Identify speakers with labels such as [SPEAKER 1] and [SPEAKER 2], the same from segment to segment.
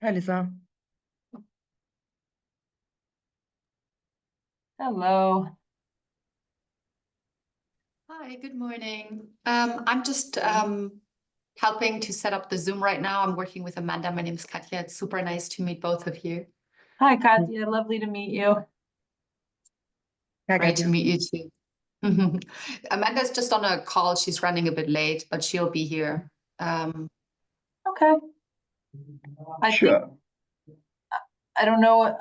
[SPEAKER 1] Hi, Lisa.
[SPEAKER 2] Hello.
[SPEAKER 3] Hi, good morning. I'm just helping to set up the Zoom right now. I'm working with Amanda. My name is Katja. It's super nice to meet both of you.
[SPEAKER 2] Hi, Katya. Lovely to meet you.
[SPEAKER 1] Hi,
[SPEAKER 3] Great
[SPEAKER 1] Katya.
[SPEAKER 3] to meet you too. Amanda's just on a call. She's running a bit late, but she'll be here.
[SPEAKER 2] Okay. I
[SPEAKER 1] Sure.
[SPEAKER 2] think I don't know.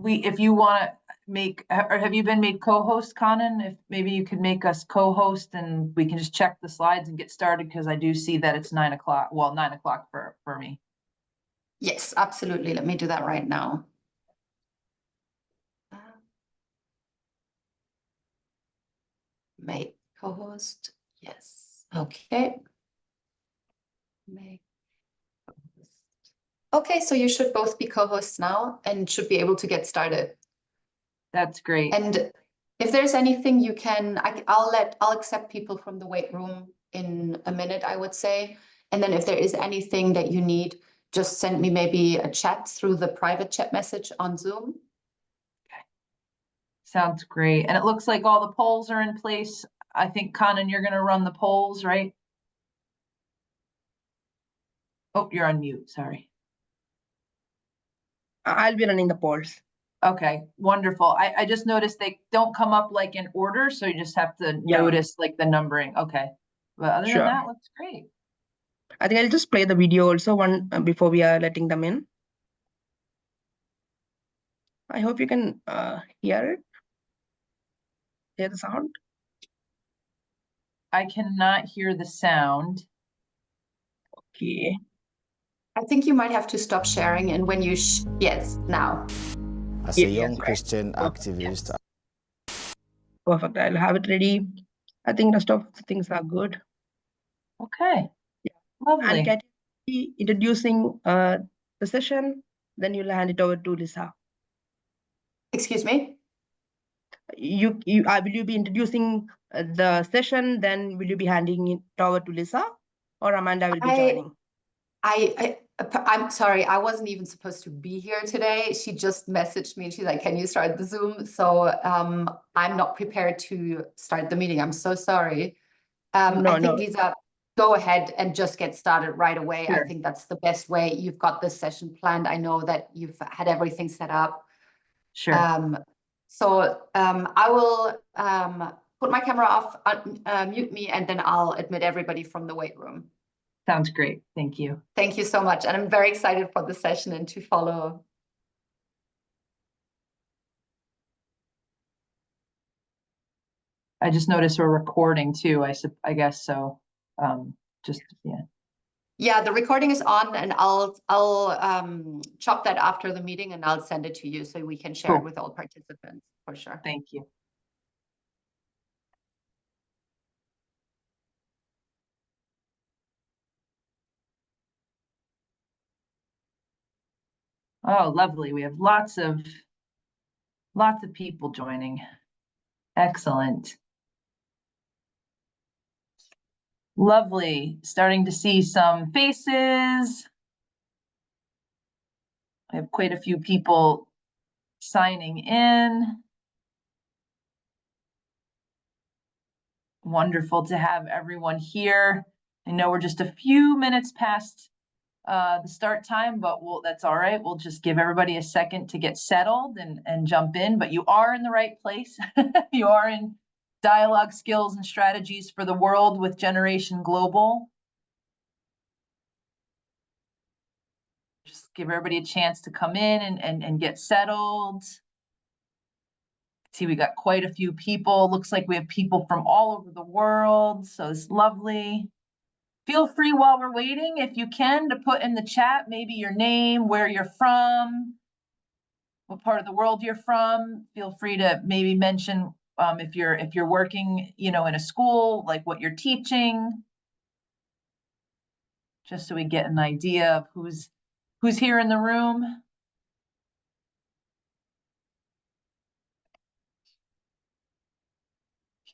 [SPEAKER 2] If you want to make, or have you been made co-host, Conan? If maybe you could make us co-host and we can just check the slides and get started because I do see that it's 9 o'clock. Well, 9 o'clock for me.
[SPEAKER 3] Yes, absolutely. Let me do that right now. Make co-host. Yes. Okay. Make co-host. Okay, so you should both be co-hosts now and should be able to get started.
[SPEAKER 2] That's great.
[SPEAKER 3] And if there's anything you can, I'll accept people from the weight room in a minute, I would say. And then if there is anything that you need, just send me maybe a chat through the private chat message on Zoom.
[SPEAKER 2] Sounds great. And it looks like all the polls are in place. I think, Conan, you're going to run the polls, right? Oh, you're on mute. Sorry.
[SPEAKER 1] I'll be running the polls.
[SPEAKER 2] Okay, wonderful. I just noticed they don't come up like in order, so you just have to
[SPEAKER 1] Yeah.
[SPEAKER 2] notice like the numbering. Okay. But other
[SPEAKER 1] Sure.
[SPEAKER 2] than that, looks great.
[SPEAKER 1] I think I'll just play the video also before we are letting them in. I hope you can hear it. Hear the sound.
[SPEAKER 2] I cannot hear the sound.
[SPEAKER 1] Okay.
[SPEAKER 3] I think you might have to stop sharing. And when you, yes, now.
[SPEAKER 4] As a
[SPEAKER 1] Yes,
[SPEAKER 4] young
[SPEAKER 1] right.
[SPEAKER 4] Christian activist,
[SPEAKER 1] Perfect. I'll have it ready. I think rest of the things are good.
[SPEAKER 2] Okay.
[SPEAKER 1] Yeah.
[SPEAKER 2] Lovely.
[SPEAKER 1] And Katya will be introducing the session, then you'll hand it over to Lisa.
[SPEAKER 3] Excuse me?
[SPEAKER 1] Will you be introducing the session, then will you be handing it over to Lisa, or Amanda will be joining?
[SPEAKER 3] I'm sorry, I wasn't even supposed to be here today. She just messaged me and she's like, can you start the Zoom? So I'm not prepared to start the meeting. I'm so sorry. I think Lisa, go ahead and just get started right away.
[SPEAKER 2] Sure.
[SPEAKER 3] I think that's the best way. You've got this session planned. I know that you've had everything set up.
[SPEAKER 2] Sure.
[SPEAKER 3] I will put my camera off, mute me, and then I'll admit everybody from the weight room.
[SPEAKER 2] Sounds great. Thank you.
[SPEAKER 3] Thank you so much. And I'm very excited for the session and to follow.
[SPEAKER 2] I just noticed we're recording too. I guess so. Yeah.
[SPEAKER 3] Yeah, the recording is on, and I'll chop that after the meeting, and I'll send it to you so we can share it with all participants for sure.
[SPEAKER 2] Thank you. Oh, lovely. We have lots of people joining. Excellent. Lovely. Starting to see some faces. I have quite a few people signing in. Wonderful to have everyone here. I know we're just a few minutes past the start time, but that's all right. We'll just give everybody a second to get settled and jump in, but you are in the right place. You are in Dialogue Skills and Strategies for the World with Generation Global. Just give everybody a chance to come in and get settled. See, we got quite a few people. Looks like we have people from all over the world, so it's lovely. Feel free while we're waiting, if you can, to put in the chat maybe your name, where you're from, what part of the world you're from. Feel free to maybe mention if you're working, in a school, like what you're teaching, just so we get an idea of who's here in the room.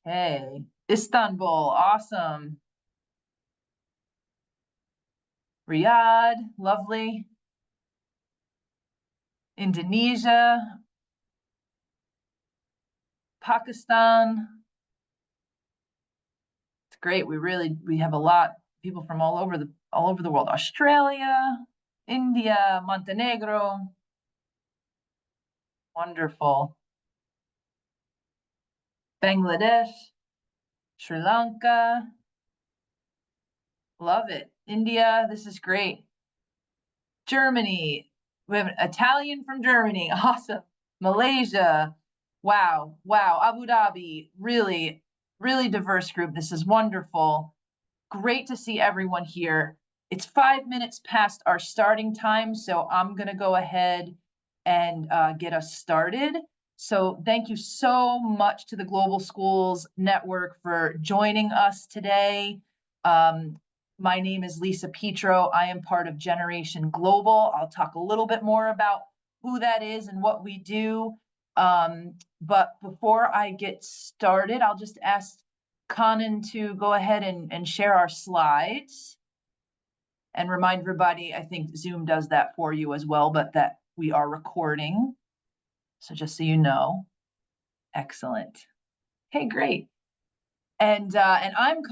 [SPEAKER 2] Okay, Istanbul, awesome. Riyadh, lovely. Indonesia, Pakistan. It's great. We have a lot of people from all over the world. Australia, India, Montenegro. Wonderful. Bangladesh, Sri Lanka. Love it. India, this is great. Germany, we have an Italian from Germany. Awesome. Malaysia. Wow. Wow. Abu Dhabi, really, really diverse group. This is wonderful. Great to see everyone here. It's 5 minutes past our starting time, so I'm going to go ahead and get us started. So thank you so much to the Global Schools Network for joining us today. My name is Lisa Petro. I am part of Generation Global. I'll talk a little bit more about who that is and what we do. But before I get started, I'll just ask Conan to go ahead and share our slides and remind everybody, I think Zoom does that for you as well, but that we are recording. So just so you know. Excellent. Okay, great. And I'm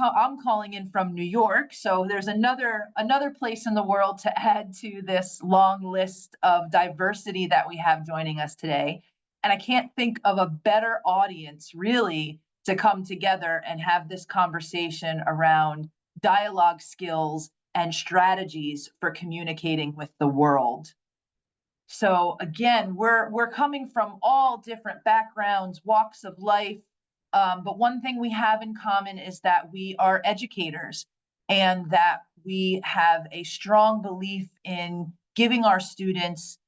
[SPEAKER 2] calling in from New York. So there's another place in the world to add to this long list of diversity that we have joining us today. And I can't think of a better audience really to come together and have this conversation around dialogue skills and strategies for communicating with the world. So again, we're coming from all different backgrounds, walks of life, but one thing we have in common is that we are educators and that we have a strong belief in giving our students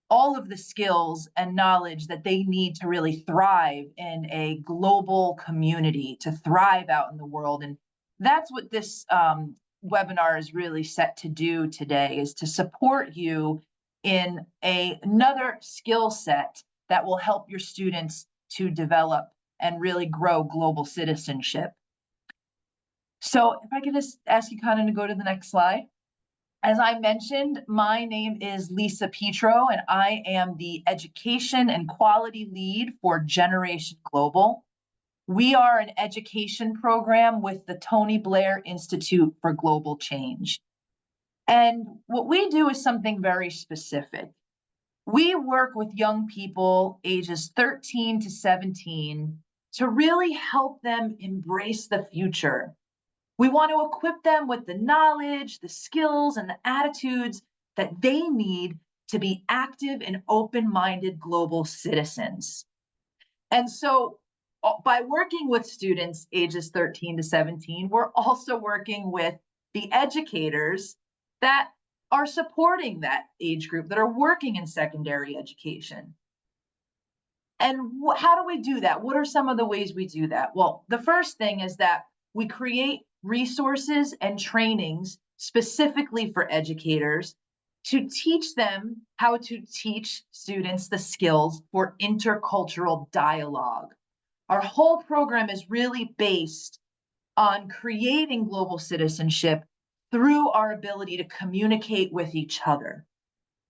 [SPEAKER 2] all of the skills and knowledge that they need to really thrive in a global community, to thrive out in the world. And that's what this webinar is really set to do today, is to support you in another skill set that will help your students to develop and really grow global citizenship. So if I could just ask you, Conan, to go to the next slide. As I mentioned, my name is Lisa Petro, and I am the Education and Quality Lead for Generation Global. We are an education program with the Tony Blair Institute for Global Change. And what we do is something very specific. We work with young people ages 13 to 17 to really help them embrace the future. We want to equip them with the knowledge, the skills, and the attitudes that they need to be active and open-minded global citizens. And so by working with students ages 13 to 17, we're also working with the educators that are supporting that age group, that are working in secondary education. And how do we do that? What are some of the ways we do that? Well, the first thing is that we create resources and trainings specifically for educators to teach them how to teach students the skills for intercultural dialogue. Our whole program is really based on creating global citizenship through our ability to communicate with each other.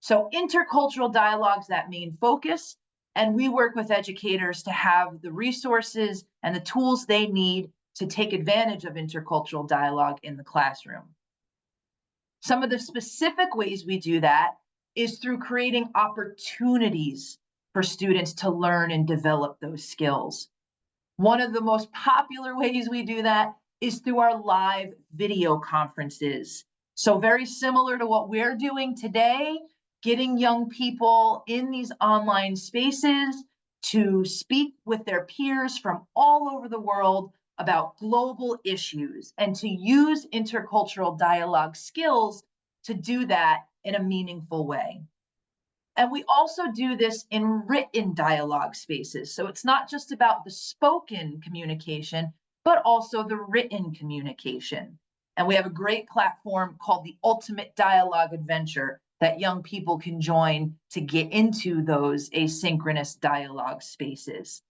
[SPEAKER 2] So intercultural dialogue's that main focus, and we work with educators to have the resources and the tools they need to take advantage of intercultural dialogue in the classroom. Some of the specific ways we do that is through creating opportunities for students to learn and develop those skills. One of the most popular ways we do that is through our live video conferences. So very similar to what we're doing today, getting young people in these online spaces to speak with their peers from all over the world about global issues and to use intercultural dialogue skills to do that in a meaningful way. And we also do this in written dialogue spaces. So it's not just about the spoken communication, but also the written communication. And we have a great platform called the Ultimate Dialogue Adventure that young people can join to get into those asynchronous dialogue spaces.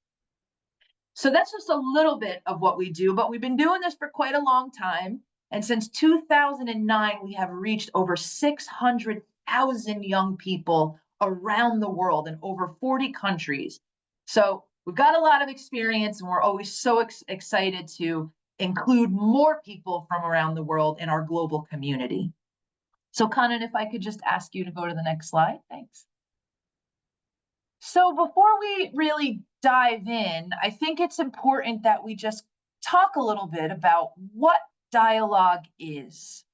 [SPEAKER 2] So that's just a little bit of what we do, but we've been doing this for quite a long time. And since 2009, we have reached over 600,000 young people around the world in over 40 countries. So we've got a lot of experience, and we're always so excited to include more people from around the world in our global community. So Kanan, if I could just ask you to go to the next slide, thanks. So before we really dive in, I think it's important that we just talk a little bit about what dialogue is.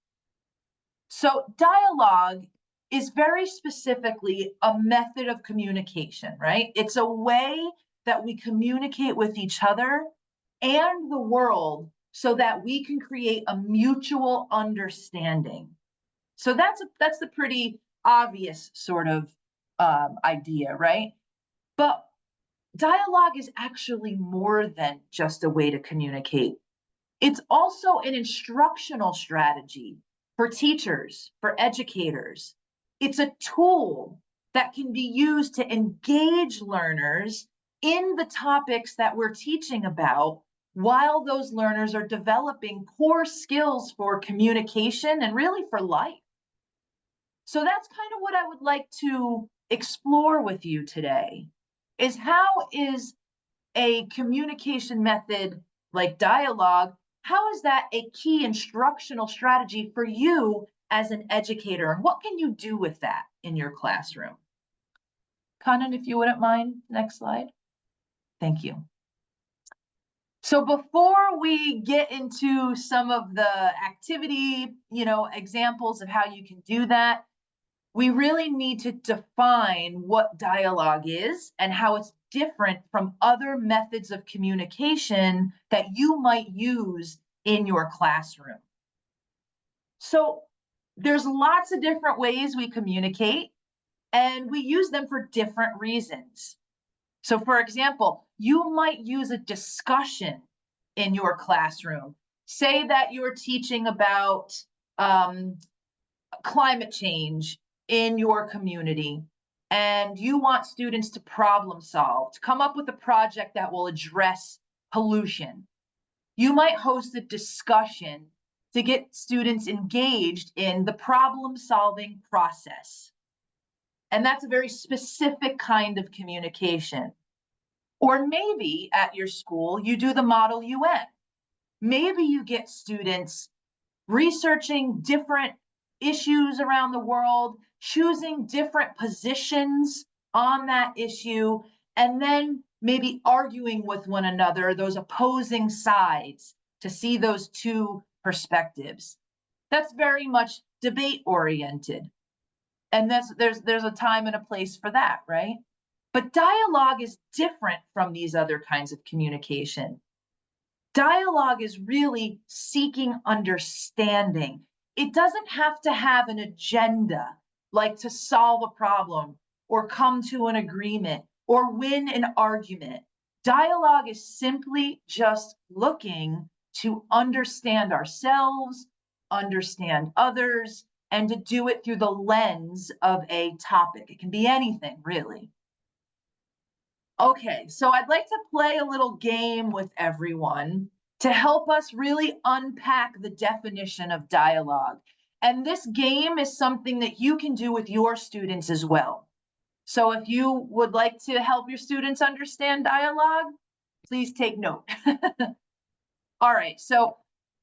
[SPEAKER 2] So dialogue is very specifically a method of communication, right? It's a way that we communicate with each other and the world so that we can create a mutual understanding. So that's the pretty obvious sort of idea, right? But dialogue is actually more than just a way to communicate. It's also an instructional strategy for teachers, for educators. It's a tool that can be used to engage learners in the topics that we're teaching about while those learners are developing core skills for communication and really for life. So that's kind of what I would like to explore with you today, is how is a communication method like dialogue, how is that a key instructional strategy for you as an educator? And what can you do with that in your classroom? Kanan, if you wouldn't mind, next slide. Thank you. So before we get into some of the activity, examples of how you can do that, we really need to define what dialogue is and how it's different from other methods of communication that you might use in your classroom. So there's lots of different ways we communicate, and we use them for different reasons. So for example, you might use a discussion in your classroom. Say that you're teaching about climate change in your community, and you want students to problem solve, to come up with a project that will address pollution. You might host a discussion to get students engaged in the problem solving process. And that's a very specific kind of communication. Or maybe at your school, you do the Model UN. Maybe you get students researching different issues around the world, choosing different positions on that issue, and then maybe arguing with one another, those opposing sides, to see those two perspectives. That's very much debate oriented. And there's a time and a place for that, right? But dialogue is different from these other kinds of communication. Dialogue is really seeking understanding. It doesn't have to have an agenda, like to solve a problem or come to an agreement or win an argument. Dialogue is simply just looking to understand ourselves, understand others, and to do it through the lens of a topic. It can be anything, really. Okay, so I'd like to play a little game with everyone to help us really unpack the definition of dialogue. And this game is something that you can do with your students as well. So if you would like to help your students understand dialogue, please take note. All right, so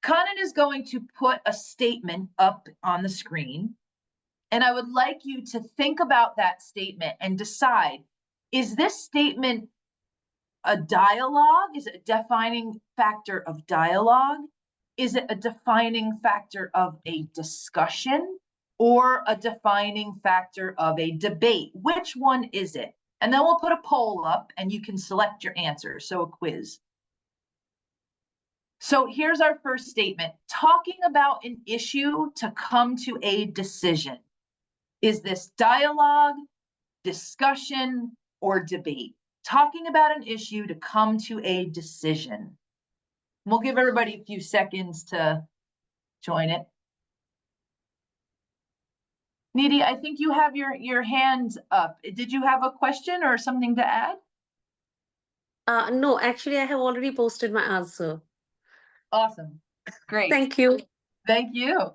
[SPEAKER 2] Kanan is going to put a statement up on the screen, and I would like you to think about that statement and decide, is this statement a dialogue? Is it a defining factor of dialogue? Is it a defining factor of a discussion or a defining factor of a debate? Which one is it? And then we'll put a poll up and you can select your answer, so a quiz. So here's our first statement. Talking about an issue to come to a decision. Is this dialogue, discussion, or debate? Talking about an issue to come to a decision. We'll give everybody a few seconds to join it. Nidhi, I think you have your hands up. Did you have a question or something to add?
[SPEAKER 5] No, actually, I have already posted my answer.
[SPEAKER 2] Awesome. Great.
[SPEAKER 5] Thank you.
[SPEAKER 2] Thank you.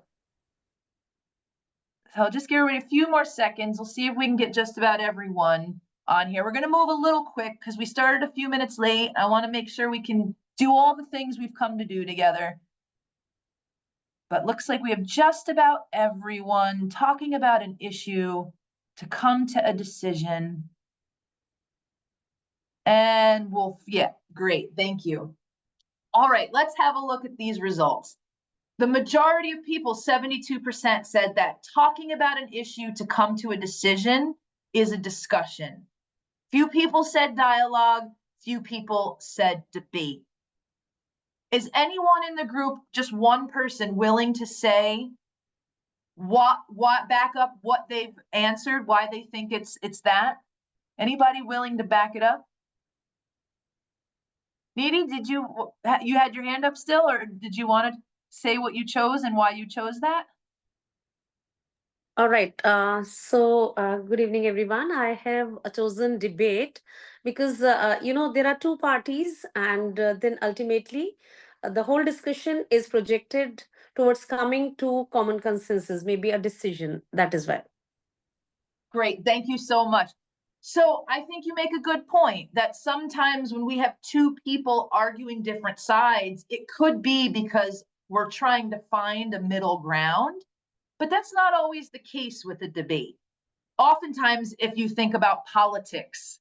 [SPEAKER 2] So just give everybody a few more seconds. We'll see if we can get just about everyone on here. We're going to move a little quick because we started a few minutes late. I want to make sure we can do all the things we've come to do together. But looks like we have just about everyone talking about an issue to come to a decision. And yeah, great. Thank you. All right, let's have a look at these results. The majority of people, 72%, said that talking about an issue to come to a decision is a discussion. Few people said dialogue, few people said debate. Is anyone in the group, just one person, willing to say what back up what they've answered, why they think it's that? Anybody willing to back it up? Nidhi, did you had your hand up still, or did you want to say what you chose and why you chose that?
[SPEAKER 5] All right. Good evening, everyone. I have chosen debate because, there are two parties, and then ultimately the whole discussion is projected towards coming to common consensus, maybe a decision. That is why.
[SPEAKER 2] Great. Thank you so much. So I think you make a good point that sometimes when we have two people arguing different sides, it could be because we're trying to find a middle ground. But that's not always the case with a debate. Oftentimes, if you think about politics,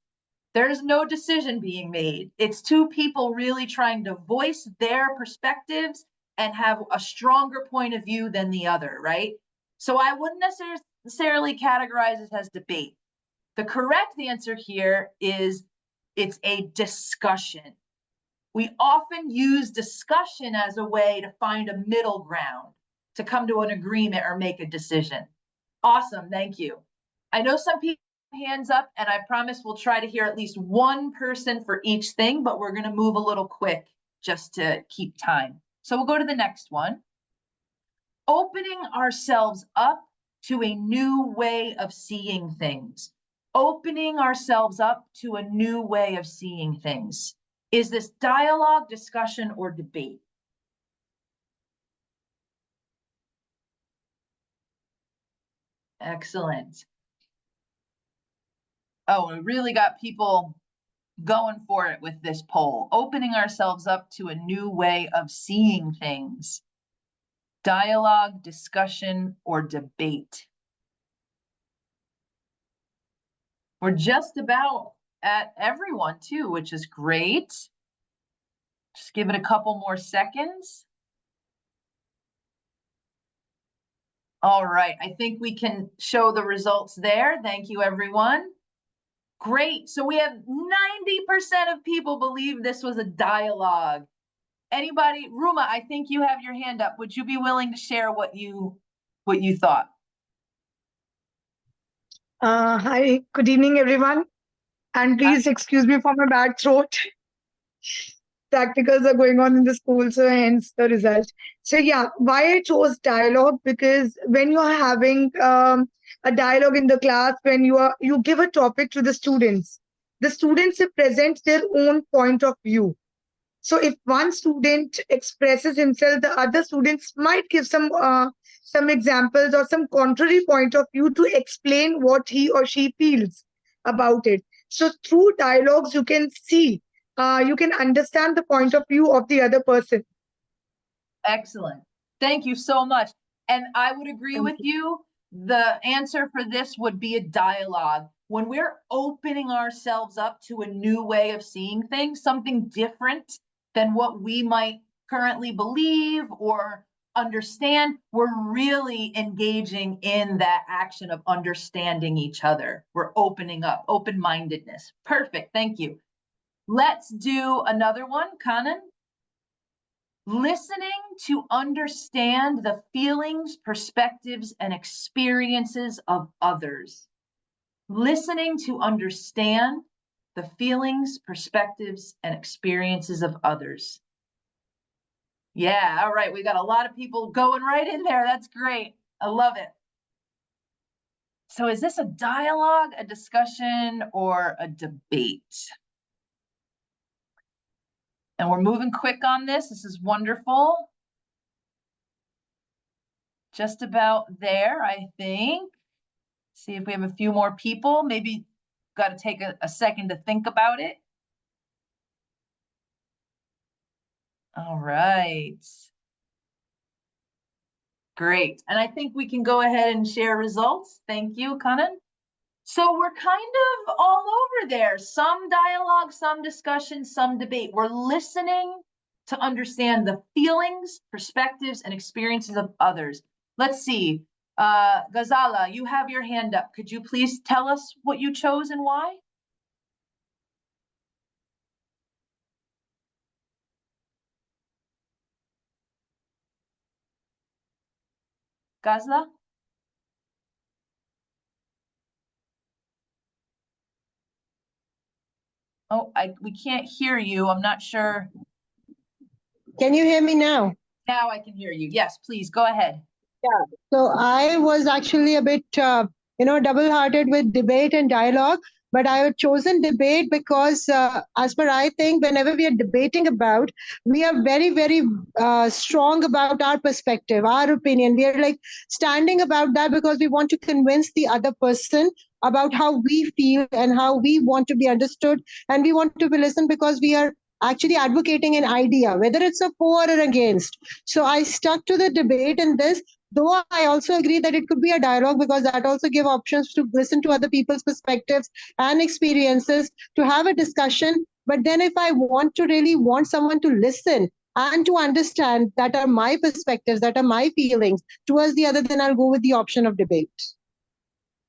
[SPEAKER 2] there's no decision being made. It's two people really trying to voice their perspectives and have a stronger point of view than the other, right? So I wouldn't necessarily categorize it as debate. The correct answer here is it's a discussion. We often use discussion as a way to find a middle ground, to come to an agreement or make a decision. Awesome, thank you. I know some people have hands up, and I promise we'll try to hear at least one person for each thing, but we're gonna move a little quick just to keep time. So we'll go to the next one. Opening ourselves up to a new way of seeing things. Opening ourselves up to a new way of seeing things. Is this dialogue, discussion, or debate? Excellent. Oh, we really got people going for it with this poll. Opening ourselves up to a new way of seeing things. Dialogue, discussion, or debate. We're just about at everyone too, which is great. Just give it a couple more seconds. All right, I think we can show the results there. Thank you, everyone. Great, so we have 90% of people believe this was a dialogue. Anybody, Ruma, I think you have your hand up. Would you be willing to share what you thought?
[SPEAKER 6] Hi, good evening, everyone. And please excuse me for my bad throat. Practicals are going on in the school, so hence the result. So yeah, why I chose dialogue, because when you are having a dialogue in the class, when you give a topic to the students present their own point of view. So if one student expresses himself, the other students might give some examples or some contrary point of view to explain what he or she feels about it. So through dialogues, you can see, you can understand the point of view of the other person.
[SPEAKER 2] Excellent. Thank you so much. And I would agree with you. The answer for this would be a dialogue. When we're opening ourselves up to a new way of seeing things, something different than what we might currently believe or understand, we're really engaging in that action of understanding each other. We're opening up, open-mindedness. Perfect, thank you. Let's do another one, Kanan. Listening to understand the feelings, perspectives, and experiences of others. Listening to understand the feelings, perspectives, and experiences of others. Yeah, all right, we got a lot of people going right in there. That's great. I love it. So is this a dialogue, a discussion, or a debate? And we're moving quick on this. This is wonderful. just about there, I think. See if we have a few more people. Maybe got to take a second to think about it. All right. Great. And I think we can go ahead and share results. Thank you, Kanan. So we're kind of all over there. Some dialogue, some discussion, some debate. We're listening to understand the feelings, perspectives, and experiences of others. Let's see. Ghazala, you have your hand up. Could you please tell us what you chose and why? Ghazala? Oh, we can't hear you. I'm not sure.
[SPEAKER 7] Can you hear me now?
[SPEAKER 2] Now I can hear you. Yes, please go ahead.
[SPEAKER 7] So I was actually a bit, double-hearted with debate and dialogue, but I have chosen debate because, as per I think, whenever we are debating about, we are very, very strong about our perspective, our opinion. We are like standing about that because we want to convince the other person about how we feel and how we want to be understood, and we want to be listened because we are actually advocating an idea, whether it's a for or against. So I stuck to the debate in this. Though I also agree that it could be a dialogue because that also give options to listen to other people's perspectives and experiences, to have a discussion. But then if I want to really want someone to listen and to understand that are my perspectives, that are my feelings towards the other, then I'll go with the option of debate.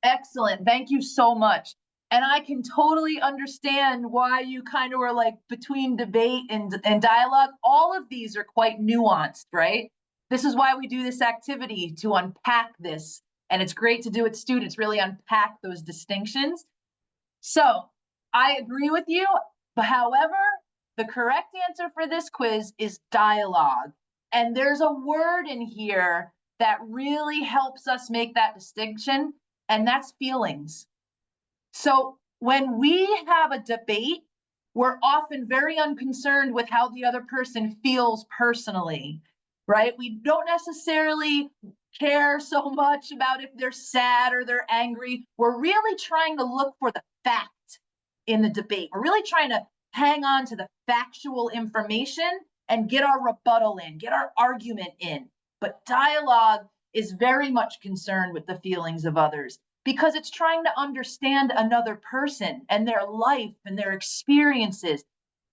[SPEAKER 2] Excellent. Thank you so much. And I can totally understand why you kind of were like between debate and dialogue. All of these are quite nuanced, right? This is why we do this activity, to unpack this. And it's great to do with students, really unpack those distinctions. So I agree with you. But however, the correct answer for this quiz is dialogue. And there's a word in here that really helps us make that distinction, and that's feelings. So when we have a debate, we're often very unconcerned with how the other person feels personally, right? We don't necessarily care so much about if they're sad or they're angry. We're really trying to look for the fact in the debate. We're really trying to hang on to the factual information and get our rebuttal in, get our argument in. But dialogue is very much concerned with the feelings of others, because it's trying to understand another person and their life and their experiences.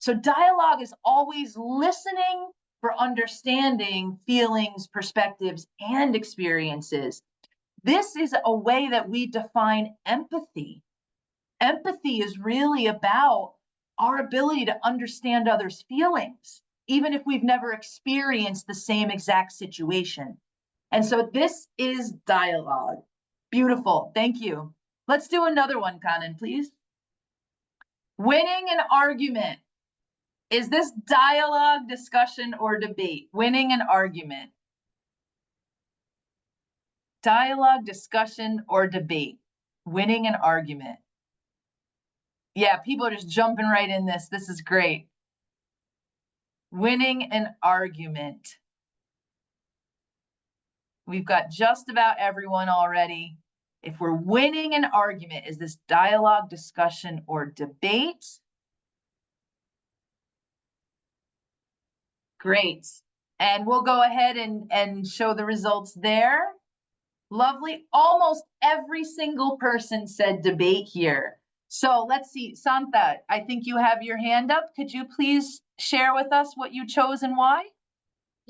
[SPEAKER 2] So dialogue is always listening for understanding feelings, perspectives, and experiences. This is a way that we define empathy. Empathy is really about our ability to understand others' feelings, even if we've never experienced the same exact situation. And so this is dialogue. Beautiful. Thank you. Let's do another one, Kanan, please. Winning an argument. Is this dialogue, discussion, or debate? Winning an argument. Dialogue, discussion, or debate? Winning an argument. Yeah, people are just jumping right in this. This is great. Winning an argument. We've got just about everyone already. If we're winning an argument, is this dialogue, discussion, or debate? Great. And we'll go ahead and show the results there. Lovely. Almost every single person said debate here. So let's see, Santa, I think you have your hand up. Could you please share with us what you chose and why?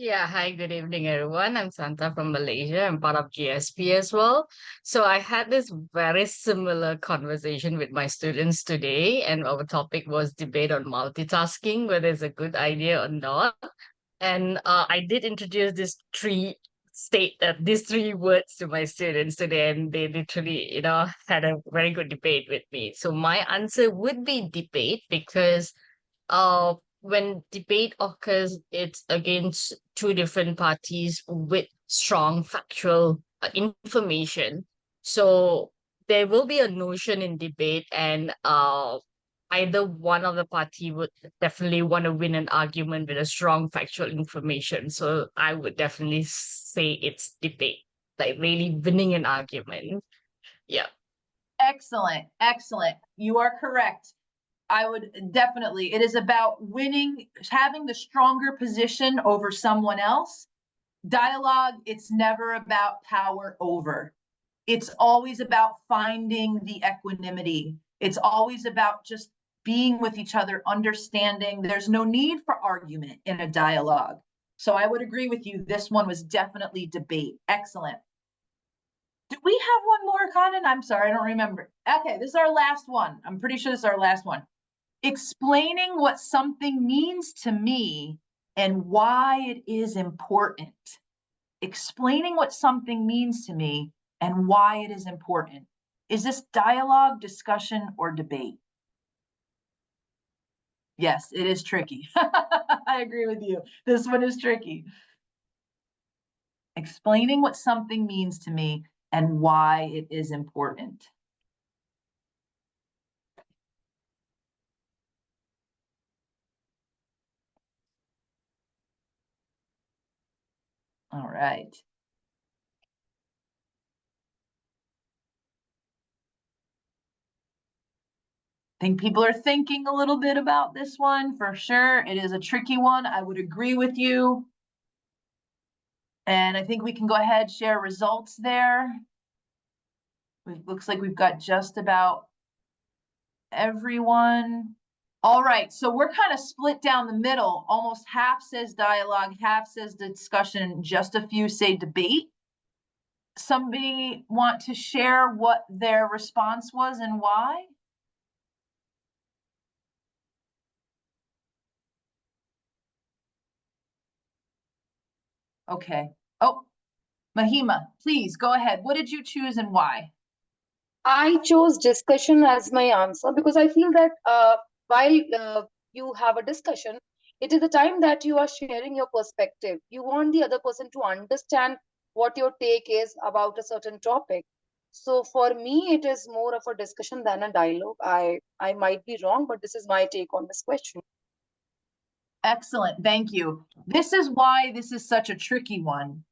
[SPEAKER 8] Yeah, hi, good evening, everyone. I'm Santa from Malaysia. I'm part of GSP as well. So I had this very similar conversation with my students today, and our topic was debate on multitasking, whether it's a good idea or not. And I did introduce these three words to my students today, and they literally, had a very good debate with me. So my answer would be debate because when debate occurs, it's against two different parties with strong factual information. So there will be a notion in debate, and either one of the party would definitely want to win an argument with a strong factual information. So I would definitely say it's debate. like really winning an argument. Yeah.
[SPEAKER 2] Excellent, excellent. You are correct. I would definitely, it is about winning, having the stronger position over someone else. Dialogue, it's never about power over. It's always about finding the equanimity. It's always about just being with each other, understanding. There's no need for argument in a dialogue. So I would agree with you. This one was definitely debate. Excellent. Do we have one more, Conan? I'm sorry, I don't remember. Okay, this is our last one. I'm pretty sure this is our last one. Explaining what something means to me and why it is important. Explaining what something means to me and why it is important. Is this dialogue, discussion, or debate? Yes, it is tricky. I agree with you. This one is tricky. Explaining what something means to me and why it is important. All right. I think people are thinking a little bit about this one for sure. It is a tricky one. I would agree with you. And I think we can go ahead, share results there. It looks like we've got just about everyone. All right, so we're kind of split down the middle. Almost half says dialogue, half says discussion, just a few say debate. Somebody want to share what their response was and why? Okay. Oh, Mahima, please go ahead. What did you choose and why?
[SPEAKER 9] I chose discussion as my answer because I feel that while you have a discussion, it is the time that you are sharing your perspective. You want the other person to understand what your take is about a certain topic. So for me, it is more of a discussion than a dialogue. I might be wrong, but this is my take on this question.
[SPEAKER 2] Excellent. Thank you. This is why this is such a tricky one,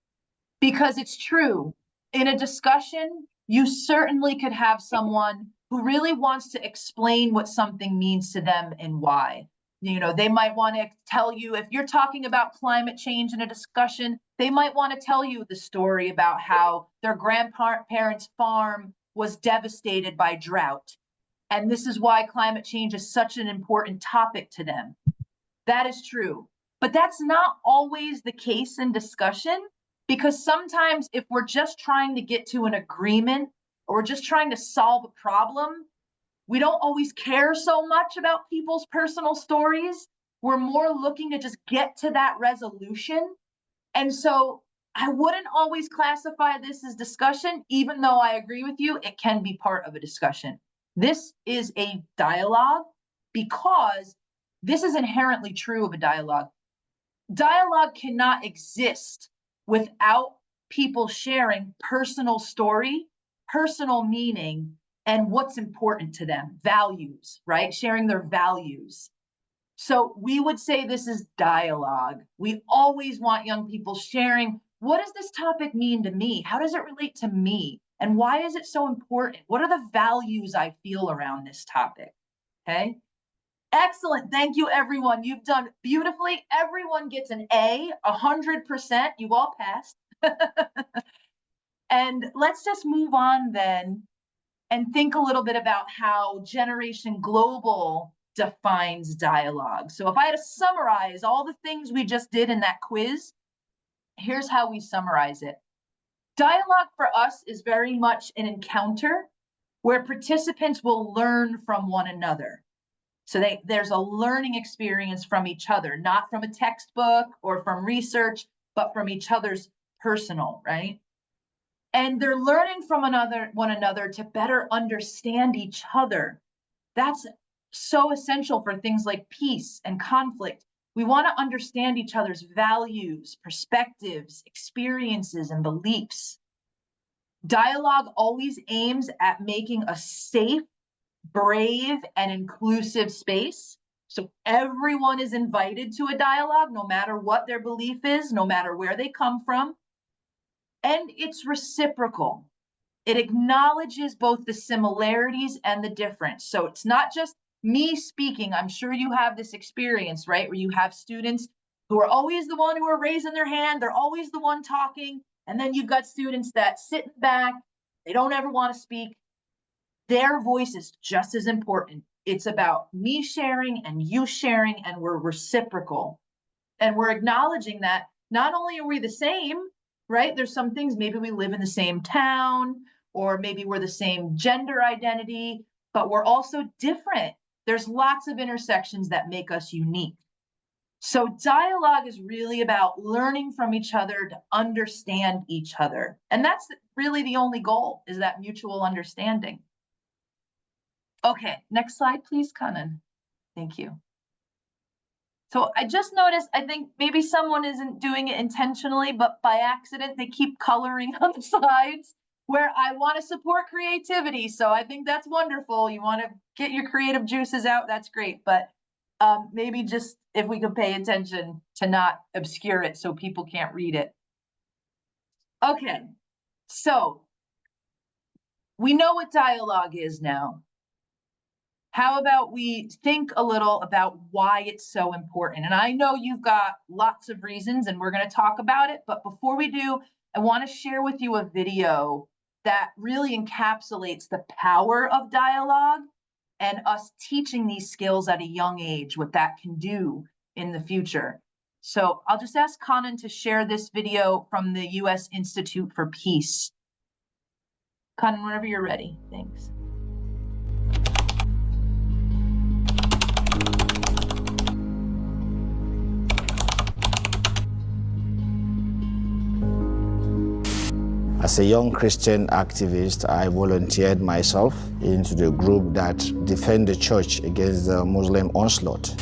[SPEAKER 2] because it's true. In a discussion, you certainly could have someone who really wants to explain what something means to them and why. You know, they might want to tell you, if you're talking about climate change in a discussion, they might want to tell you the story about how their grandparents' farm was devastated by drought. And this is why climate change is such an important topic to them. That is true. But that's not always the case in discussion, because sometimes if we're just trying to get to an agreement or we're just trying to solve a problem, we don't always care so much about people's personal stories. We're more looking to just get to that resolution. And so I wouldn't always classify this as discussion, even though I agree with you, it can be part of a discussion. This is a dialogue because this is inherently true of a dialogue. Dialogue cannot exist without people sharing personal story, personal meaning, and what's important to them, values, right? Sharing their values. So we would say this is dialogue. We always want young people sharing, what does this topic mean to me? How does it relate to me? And why is it so important? What are the values I feel around this topic? Okay. Excellent. Thank you, everyone. You've done beautifully. Everyone gets an A, 100%. You all passed. And let's just move on then and think a little bit about how Generation Global defines dialogue. So if I had to summarize all the things we just did in that quiz, here's how we summarize it. Dialogue for us is very much an encounter where participants will learn from one another. So there's a learning experience from each other, not from a textbook or from research, but from each other's personal, right? And they're learning from one another to better understand each other. That's so essential for things like peace and conflict. We want to understand each other's values, perspectives, experiences, and beliefs. Dialogue always aims at making a safe, brave, and inclusive space. So everyone is invited to a dialogue, no matter what their belief is, no matter where they come from. and it's reciprocal. It acknowledges both the similarities and the difference. So it's not just me speaking. I'm sure you have this experience, right? Where you have students who are always the one who are raising their hand. They're always the one talking. And then you've got students that sit back. They don't ever want to speak. Their voice is just as important. It's about me sharing and you sharing, and we're reciprocal. And we're acknowledging that not only are we the same, right? There's some things, maybe we live in the same town, or maybe we're the same gender identity, but we're also different. There's lots of intersections that make us unique. So dialogue is really about learning from each other to understand each other. And that's really the only goal, is that mutual understanding. Okay, next slide, please, Kanan. Thank you. So I just noticed, I think maybe someone isn't doing it intentionally, but by accident, they keep coloring on the sides, where I want to support creativity. So I think that's wonderful. You want to get your creative juices out, that's great. But maybe just if we could pay attention to not obscure it so people can't read it. Okay, so we know what dialogue is now. How about we think a little about why it's so important? And I know you've got lots of reasons and we're going to talk about it, but before we do, I want to share with you a video that really encapsulates the power of dialogue and us teaching these skills at a young age, what that can do in the future. So I'll just ask Kanan to share this video from the U.S. Institute for Peace. Kanan, whenever you're ready, thanks.
[SPEAKER 4] As a young Christian activist, I volunteered myself into the group that defend the church against the Muslim onslaught.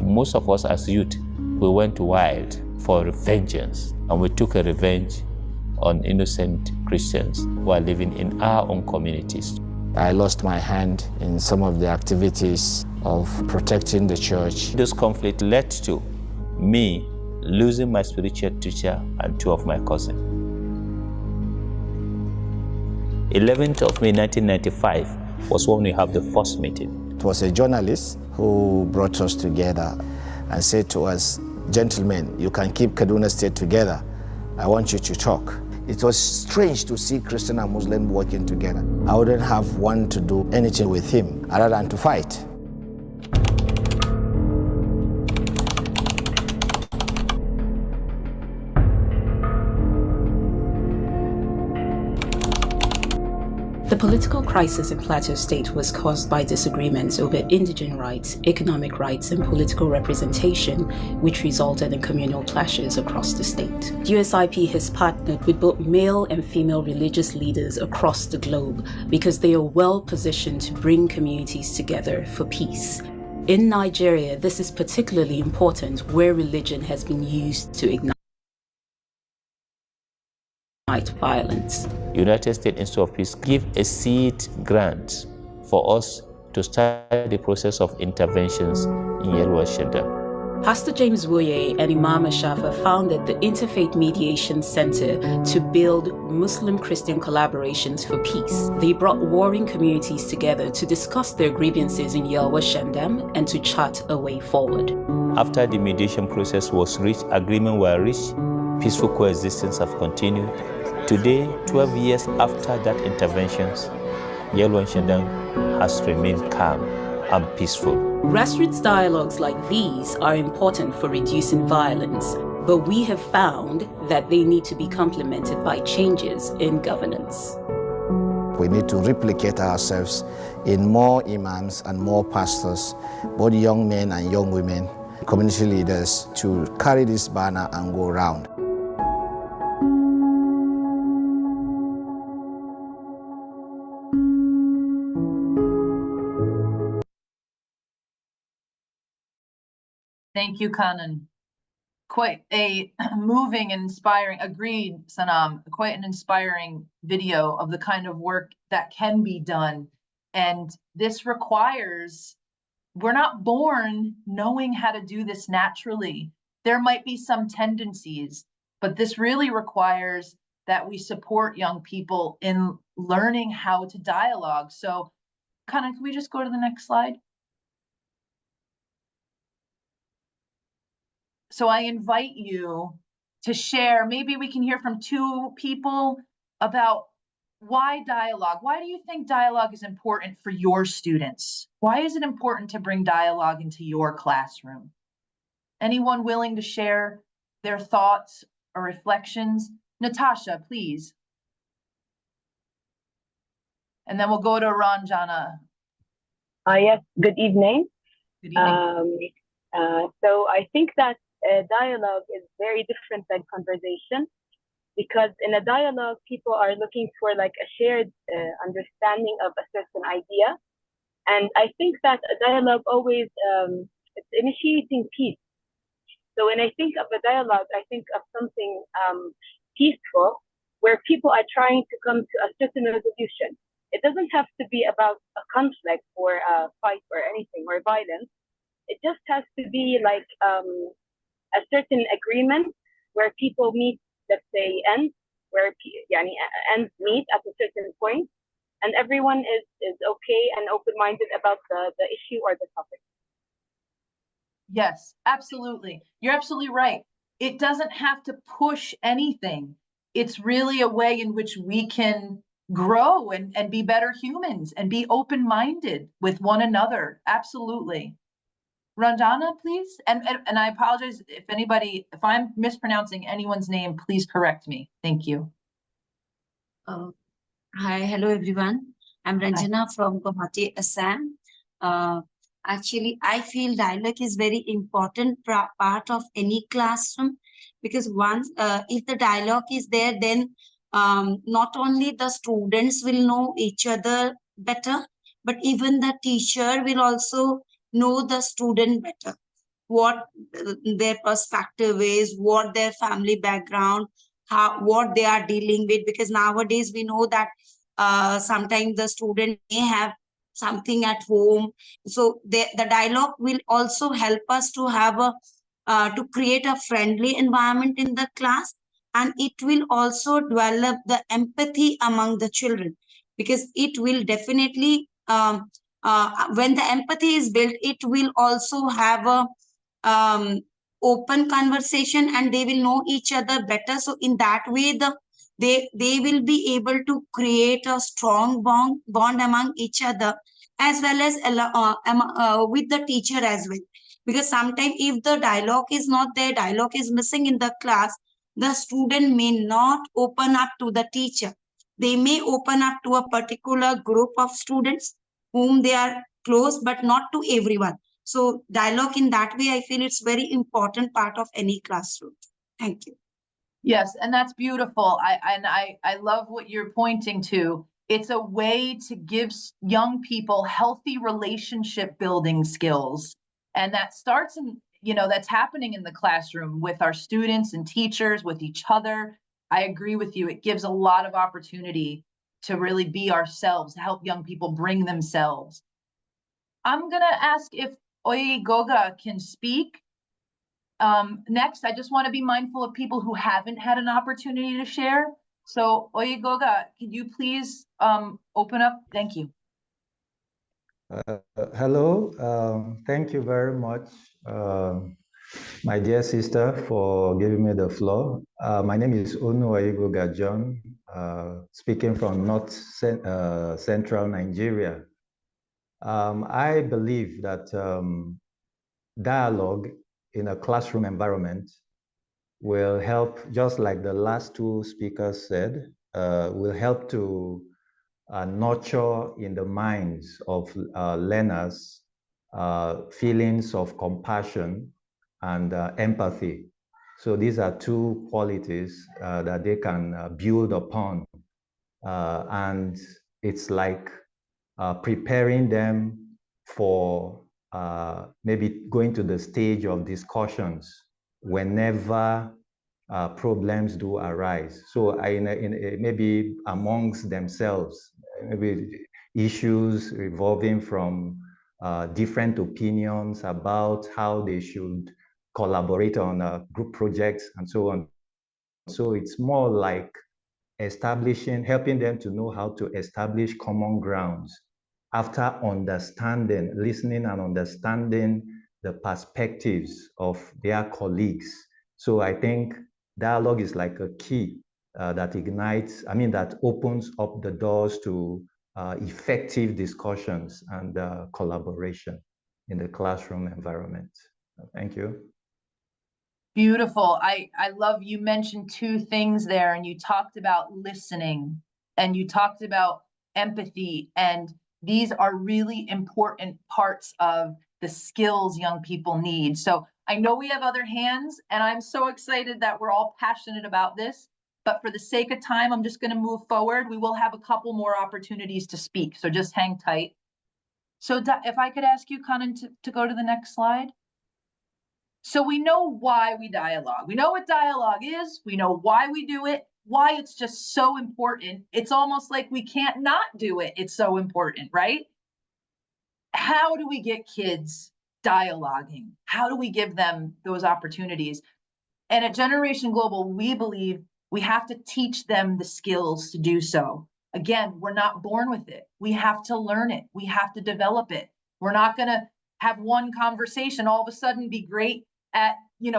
[SPEAKER 10] Most of us as youth, we went wild for vengeance, and we took a revenge on innocent Christians who are living in our own communities.
[SPEAKER 4] I lost my hand in some of the activities of protecting the church.
[SPEAKER 10] This conflict led to me losing my spiritual teacher and two of my cousins. 11th of May 1995 was when we have the first meeting.
[SPEAKER 4] It was a journalist who brought us together and said to us, "Gentlemen, you can keep Kaduna State together. I want you to talk." It was strange to see Christian and Muslim working together. I wouldn't have wanted to do anything with him other than to fight.
[SPEAKER 11] The political crisis in Plateau State was caused by disagreements over indigent rights, economic rights, and political representation, which resulted in communal clashes across the state. USIP has partnered with both male and female religious leaders across the globe because they are well positioned to bring communities together for peace. In Nigeria, this is particularly important where religion has been used to ignite violence.
[SPEAKER 10] United States Institute of Peace give a seed grant for us to start the process of interventions in Yelwa Shedda.
[SPEAKER 11] Pastor James Woye and Imam Ashafa founded the Interfaith Mediation Center to build Muslim-Christian collaborations for peace. They brought warring communities together to discuss their grievances in Yelwa Shandam and to chart a way forward.
[SPEAKER 10] After the mediation process was reached, agreement were reached, peaceful coexistence have continued. Today, 12 years after that interventions, Yelwa Shandam has remained calm and peaceful.
[SPEAKER 11] Grassroots dialogues like these are important for reducing violence, but we have found that they need to be complemented by changes in governance.
[SPEAKER 4] We need to replicate ourselves in more imams and more pastors, both young men and young women, community leaders, to carry this banner and go around.
[SPEAKER 2] Thank you, Kanan. Quite a moving and inspiring, agreed, Sanam, quite an inspiring video of the kind of work that can be done. And this requires, we're not born knowing how to do this naturally. There might be some tendencies, but this really requires that we support young people in learning how to dialogue. So Kanan, can we just go to the next slide? So I invite you to share, maybe we can hear from 2 people about why dialogue. Why do you think dialogue is important for your students? Why is it important to bring dialogue into your classroom? Anyone willing to share their thoughts or reflections? Natasha, please. And then we'll go to Ranjana.
[SPEAKER 12] Yes, good evening.
[SPEAKER 2] Good evening.
[SPEAKER 12] So I think that dialogue is very different than conversation, because in a dialogue, people are looking for like a shared understanding of a certain idea. And I think that a dialogue always it's initiating peace. So when I think of a dialogue, I think of something peaceful, where people are trying to come to a certain resolution. It doesn't have to be about a conflict or a fight or anything or violence. It just has to be like a certain agreement where people meet, let's say, ends meet at a certain point, and everyone is okay and open-minded about the issue or the topic.
[SPEAKER 2] Yes, absolutely. You're absolutely right. It doesn't have to push anything. It's really a way in which we can grow and be better humans and be open-minded with one another. Absolutely. Ranjana, please. And I apologize if I'm mispronouncing anyone's name, please correct me. Thank you.
[SPEAKER 13] Hi, hello everyone. I'm Ranjana from Guwahati, Assam. Actually, I feel dialogue is very important part of any classroom, because once if the dialogue is there, then not only the students will know each other better, but even the teacher will also know the student better, what their perspective is, what their family background, what they are dealing with, because nowadays we know that sometimes the student may have something at home. So the dialogue will also help us to have to create a friendly environment in the class, and it will also develop the empathy among the children, because it will definitely when the empathy is built, it will also have a open conversation and they will know each other better. So in that way, they will be able to create a strong bond among each other, as well as with the teacher as well. Because sometimes if the dialogue is not there, dialogue is missing in the class, the student may not open up to the teacher. They may open up to a particular group of students whom they are close, but not to everyone. So dialogue in that way, I feel it's very important part of any classroom. Thank you.
[SPEAKER 2] Yes, and that's beautiful. I love what you're pointing to. It's a way to give young people healthy relationship building skills. And that starts in, that's happening in the classroom with our students and teachers, with each other. I agree with you. It gives a lot of opportunity to really be ourselves, to help young people bring themselves. I'm going to ask if Oyegoga can speak. Next, I just want to be mindful of people who haven't had an opportunity to share. So Oyegoga, can you please open up? Thank you.
[SPEAKER 14] Hello, thank you very much, my dear sister, for giving me the floor. My name is Onu Oyegoga John, speaking from North Central Nigeria. I believe that dialogue in a classroom environment will help, just like the last 2 speakers said, will help to nurture in the minds of learners feelings of compassion and empathy. So these are 2 qualities that they can build upon. And it's like preparing them for maybe going to the stage of discussions whenever problems do arise. So maybe amongst themselves, maybe issues revolving from different opinions about how they should collaborate on group projects and so on. So it's more like helping them to know how to establish common grounds after understanding, listening and understanding the perspectives of their colleagues. So I think dialogue is like a key that ignites, that opens up the doors to effective discussions and collaboration in the classroom environment. Thank you.
[SPEAKER 2] Beautiful. I love you mentioned two things there, and you talked about listening and you talked about empathy, and these are really important parts of the skills young people need. So I know we have other hands, and I'm so excited that we're all passionate about this, but for the sake of time, I'm just going to move forward. We will have a couple more opportunities to speak, so just hang tight. So if I could ask you, Kanan, to go to the next slide. So we know why we dialogue. We know what dialogue is. We know why we do it, why it's just so important. It's almost like we can't not do it. It's so important, right? How do we get kids dialoguing? How do we give them those opportunities? And at Generation Global, we believe we have to teach them the skills to do so. Again, we're not born with it. We have to learn it. We have to develop it. We're not going to have one conversation all of a sudden be great at,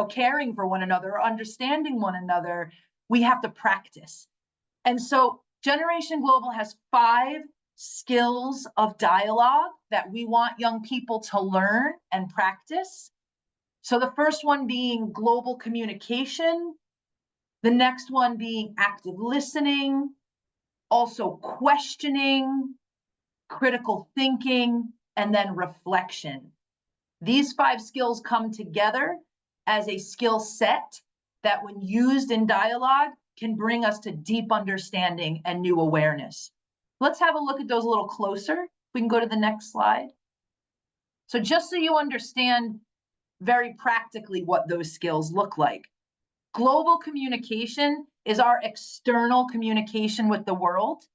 [SPEAKER 2] caring for one another or understanding one another. We have to practice. And so Generation Global has 5 skills of dialogue that we want young people to learn and practice. So the first one being global communication, the next one being active listening, also questioning, critical thinking, and then reflection. These 5 skills come together as a skill set that, when used in dialogue, can bring us to deep understanding and new awareness. Let's have a look at those a little closer. We can go to the next slide. So just so you understand very practically what those skills look like. Global communication is our external communication with the world.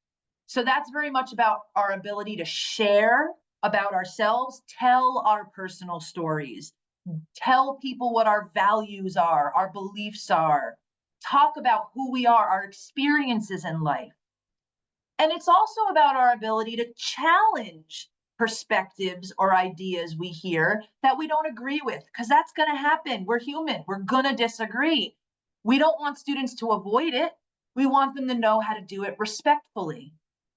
[SPEAKER 2] So that's very much about our ability to share about ourselves, tell our personal stories, tell people what our values are, our beliefs are, talk about who we are, our experiences in life. And it's also about our ability to challenge perspectives or ideas we hear that we don't agree with, because that's going to happen. We're human. We're going to disagree. We don't want students to avoid it. We want them to know how to do it respectfully.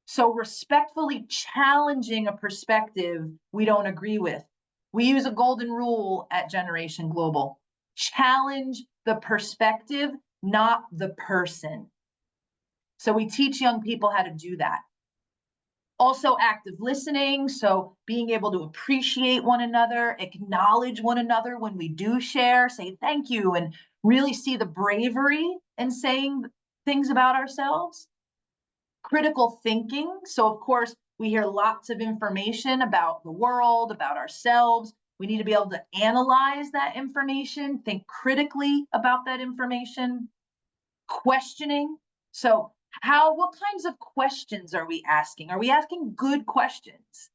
[SPEAKER 2] So respectfully challenging a perspective we don't agree with. We use a golden rule at Generation Global. Challenge the perspective, not the person. So we teach young people how to do that. Also active listening, so being able to appreciate one another, acknowledge one another when we do share, say thank you, and really see the bravery in saying things about ourselves. Critical thinking, so of course we hear lots of information about the world, about ourselves. We need to be able to analyze that information, think critically about that information. Questioning, so what kinds of questions are we asking? Are we asking good questions?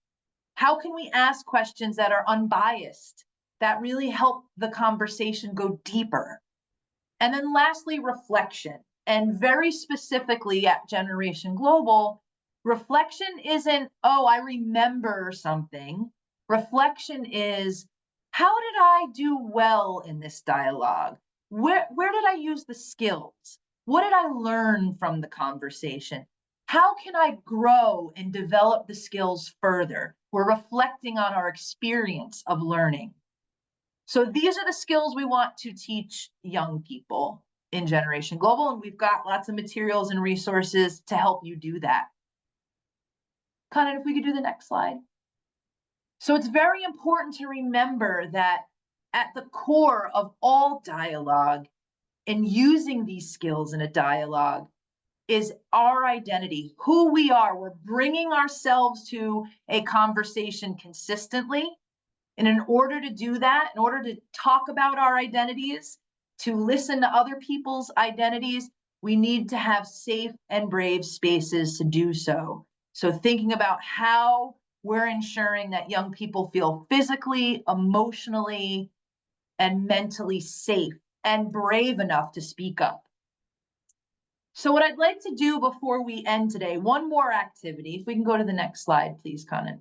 [SPEAKER 2] How can we ask questions that are unbiased, that really help the conversation go deeper? And then lastly, reflection. And very specifically at Generation Global, reflection isn't, oh, I remember something. Reflection is, how did I do well in this dialogue? Where did I use the skills? What did I learn from the conversation? How can I grow and develop the skills further? We're reflecting on our experience of learning. So these are the skills we want to teach young people in Generation Global, and we've got lots of materials and resources to help you do that. Kanan, if we could do the next slide. So it's very important to remember that at the core of all dialogue and using these skills in a dialogue is our identity, who we are. We're bringing ourselves to a conversation consistently. And in order to do that, in order to talk about our identities, to listen to other people's identities, we need to have safe and brave spaces to do so. So thinking about how we're ensuring that young people feel physically, emotionally, and mentally safe and brave enough to speak up. So what I'd like to do before we end today, one more activity, if we can go to the next slide, please, Kanan.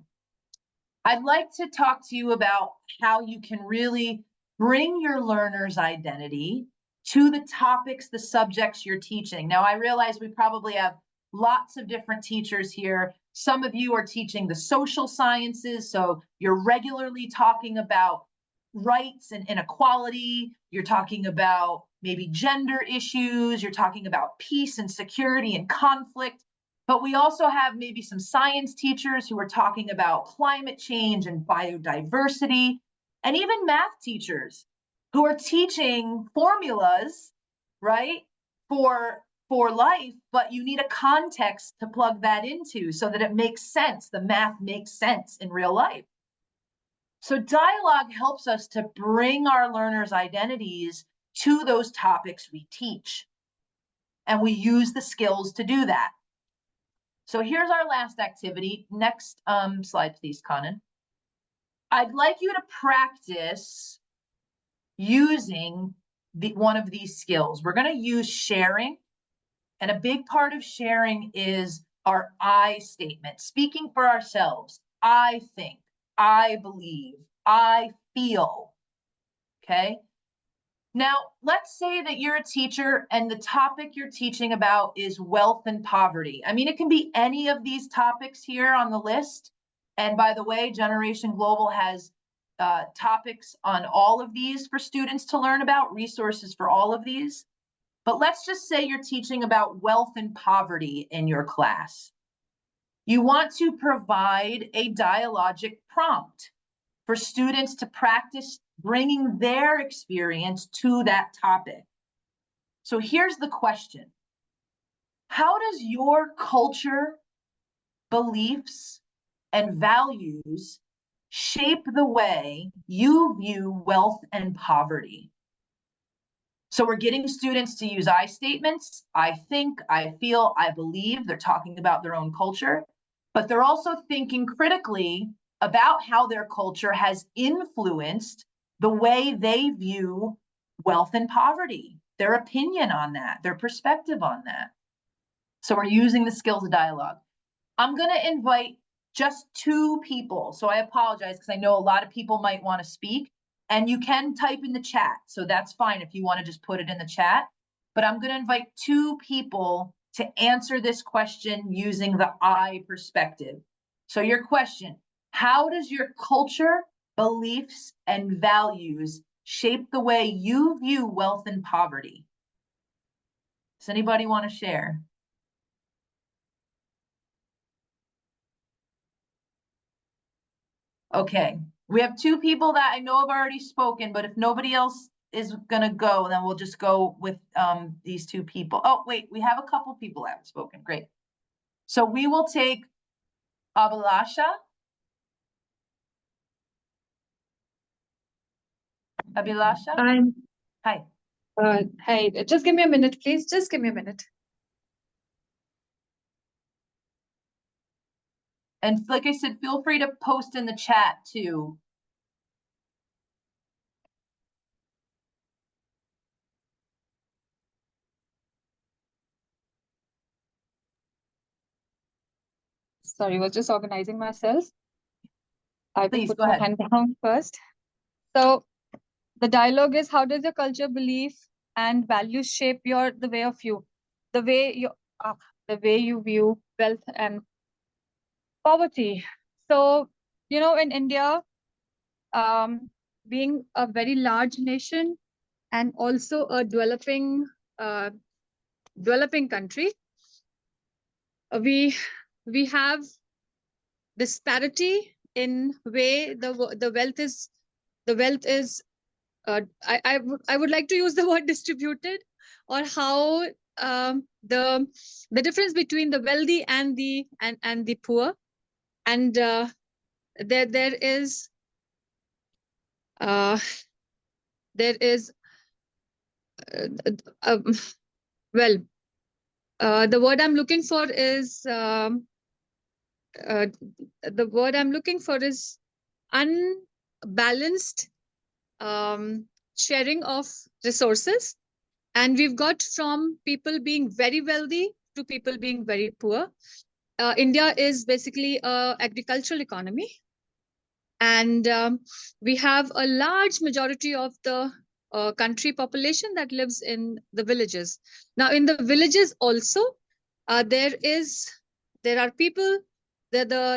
[SPEAKER 2] I'd like to talk to you about how you can really bring your learner's identity to the topics, the subjects you're teaching. Now, I realize we probably have lots of different teachers here. Some of you are teaching the social sciences, so you're regularly talking about rights and inequality. You're talking about maybe gender issues. You're talking about peace and security and conflict. But we also have maybe some science teachers who are talking about climate change and biodiversity, and even math teachers who are teaching formulas, right, for life, but you need a context to plug that into so that it makes sense. The math makes sense in real life. So dialogue helps us to bring our learners' identities to those topics we teach. And we use the skills to do that. So here's our last activity. Next slide, please, Kanan. I'd like you to practice using one of these skills. We're going to use sharing. And a big part of sharing is our I statement, speaking for ourselves. I think, I believe, I feel. Okay. Now, let's say that you're a teacher and the topic you're teaching about is wealth and poverty. I mean, it can be any of these topics here on the list. And by the way, Generation Global has topics on all of these for students to learn about, resources for all of these. But let's just say you're teaching about wealth and poverty in your class. You want to provide a dialogic prompt for students to practice bringing their experience to that topic. So here's the question. How does your culture, beliefs, and values shape the way you view wealth and poverty? So we're getting students to use I statements. I think, I feel, I believe. They're talking about their own culture, but they're also thinking critically about how their culture has influenced the way they view wealth and poverty, their opinion on that, their perspective on that. So we're using the skills of dialogue. I'm going to invite just 2 people. So I apologize because I know a lot of people might want to speak, and you can type in the chat. So that's fine if you want to just put it in the chat. But I'm going to invite 2 people to answer this question using the I perspective. So your question, how does your culture, beliefs, and values shape the way you view wealth and poverty? Does anybody want to share? Okay, we have 2 people that I know have already spoken, but if nobody else is gonna go, then we'll just go with these 2 people. Oh, wait, we have a couple people that have spoken, great. So we will take Abhilasha. Abhilasha? Hi.
[SPEAKER 15] Hi, just give me a minute, please. Just give me a minute.
[SPEAKER 2] And like I said, feel free to post in the chat too.
[SPEAKER 15] Sorry, was just organizing myself. I will put
[SPEAKER 2] go
[SPEAKER 15] my
[SPEAKER 2] ahead.
[SPEAKER 15] hand down first. So the dialogue is, how does your culture, belief, and values shape the way you view wealth and poverty? So, in India, being a very large nation and also a developing country, we have disparity in way the wealth is I would like to use the word distributed, or how the difference between the wealthy and the poor, and there is the word I'm looking for is unbalanced sharing of resources, And we've got from people being very wealthy to people being very poor. India is basically an agricultural economy. And we have a large majority of the country population that lives in the villages. Now, in the villages also, there are people. India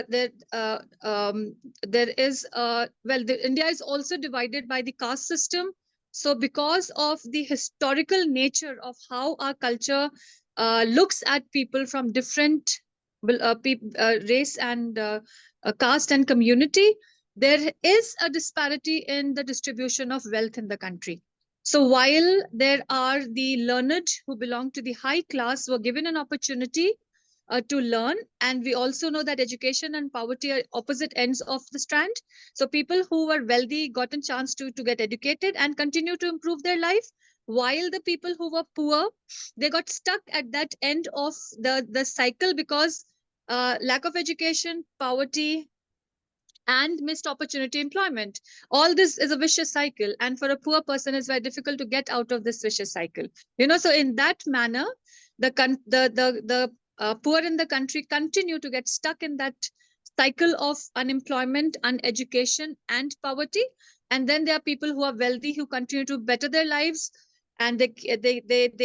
[SPEAKER 15] is also divided by the caste system. So, because of the historical nature of how our culture looks at people from different race and caste and community, there is a disparity in the distribution of wealth in the country. So while there are the learned who belong to the high class who are given an opportunity to learn, and we also know that education and poverty are opposite ends of the strand. So people who were wealthy got a chance to get educated and continue to improve their life, while the people who were poor, they got stuck at that end of the cycle because lack of education, poverty, and missed opportunity employment. All this is a vicious cycle. And for a poor person, it's very difficult to get out of this vicious cycle. So in that manner, the poor in the country continue to get stuck in that cycle of unemployment, uneducation, and poverty. And then there are people who are wealthy who continue to better their lives, and they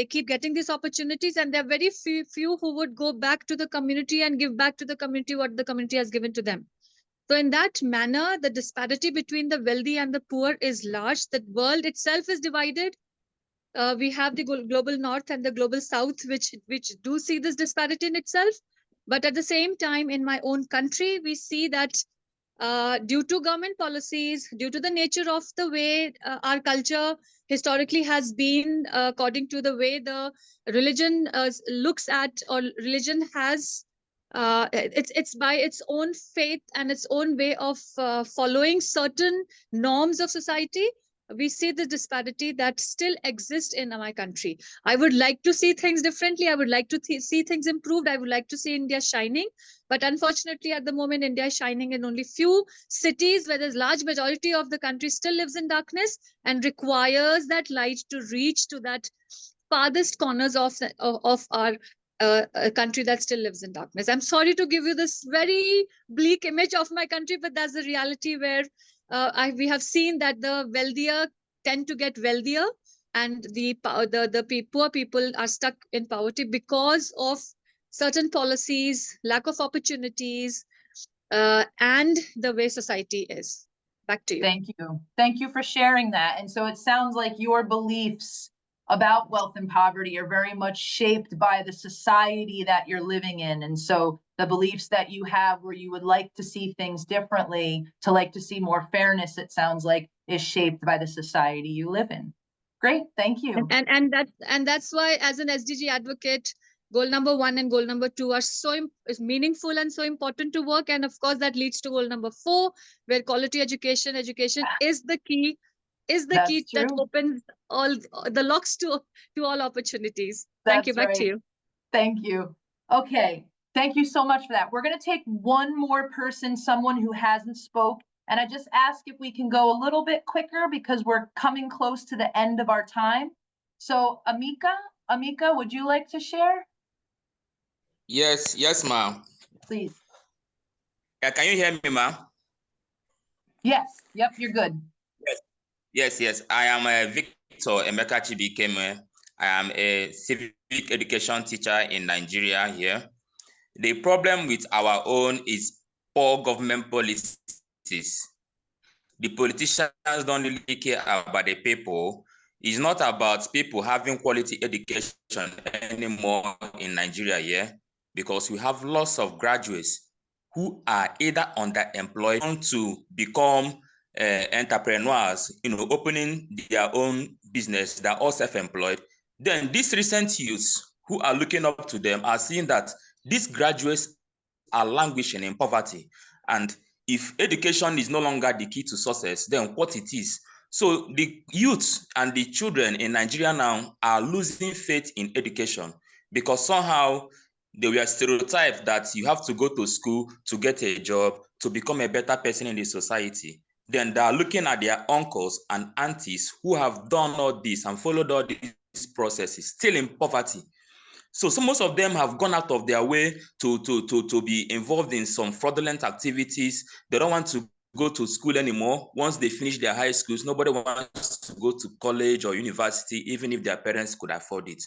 [SPEAKER 15] keep getting these opportunities, and there are very few who would go back to the community and give back to the community what the community has given to them. So in that manner, the disparity between the wealthy and the poor is large. The world itself is divided. We have the global north and the global south, which do see this disparity in itself. But at the same time, in my own country, we see that due to government policies, due to the nature of the way our culture historically has been, according to the way the religion looks at, or religion has, it's by its own faith and its own way of following certain norms of society. We see the disparity that still exists in my country. I would like to see things differently. I would like to see things improved. I would like to see India shining. But unfortunately, at the moment, India is shining in only few cities where there's large majority of the country still lives in darkness and requires that light to reach to that farthest corners of our a country that still lives in darkness. I'm sorry to give you this very bleak image of my country, but that's the reality where we have seen that the wealthier tend to get wealthier, and the poor people are stuck in poverty because of certain policies, lack of opportunities, and the way society is. Back to you.
[SPEAKER 2] Thank you. Thank you for sharing that. And so it sounds like your beliefs about wealth and poverty are very much shaped by the society that you're living in. And so the beliefs that you have where you would like to see things differently, to like to see more fairness, it sounds like, is shaped by the society you live in. Great, thank you.
[SPEAKER 15] And that's why, as an SDG advocate, goal number 1 and goal number 2 are is meaningful and so important to work. And of course, that leads to goal number 4, where quality education is the key. That opens all the locks to all opportunities. Thank you. Back to you.
[SPEAKER 2] Thank you. Okay. Thank you so much for that. We're going to take one more person, someone who hasn't spoke. And I just ask if we can go a little bit quicker because we're coming close to the end of our time. So Amika, would you like to share?
[SPEAKER 16] Yes, ma'am.
[SPEAKER 2] Please.
[SPEAKER 16] Yeah, can you hear me, ma'am?
[SPEAKER 2] Yes. Yep, you're good.
[SPEAKER 16] Yes. I am Victor Emeka Chibikeme. I am a civic education teacher in Nigeria here. The problem with our own is poor government policies. The politicians don't really care about the people. It's not about people having quality education anymore in Nigeria here, because we have lots of graduates who are either underemployed to become entrepreneurs, opening their own business. They're all self-employed. Then these recent youths who are looking up to them are seeing that these graduates are languishing in poverty. And if education is no longer the key to success, then what it is? So the youths and the children in Nigeria now are losing faith in education because somehow they were stereotyped that you have to go to school to get a job, to become a better person in the society. Then they are looking at their uncles and aunties who have done all this and followed all these these processes, still in poverty. So most of them have gone out of their way to be involved in some fraudulent activities. They don't want to go to school anymore. Once they finish their high schools, nobody wants to go to college or university, even if their parents could afford it.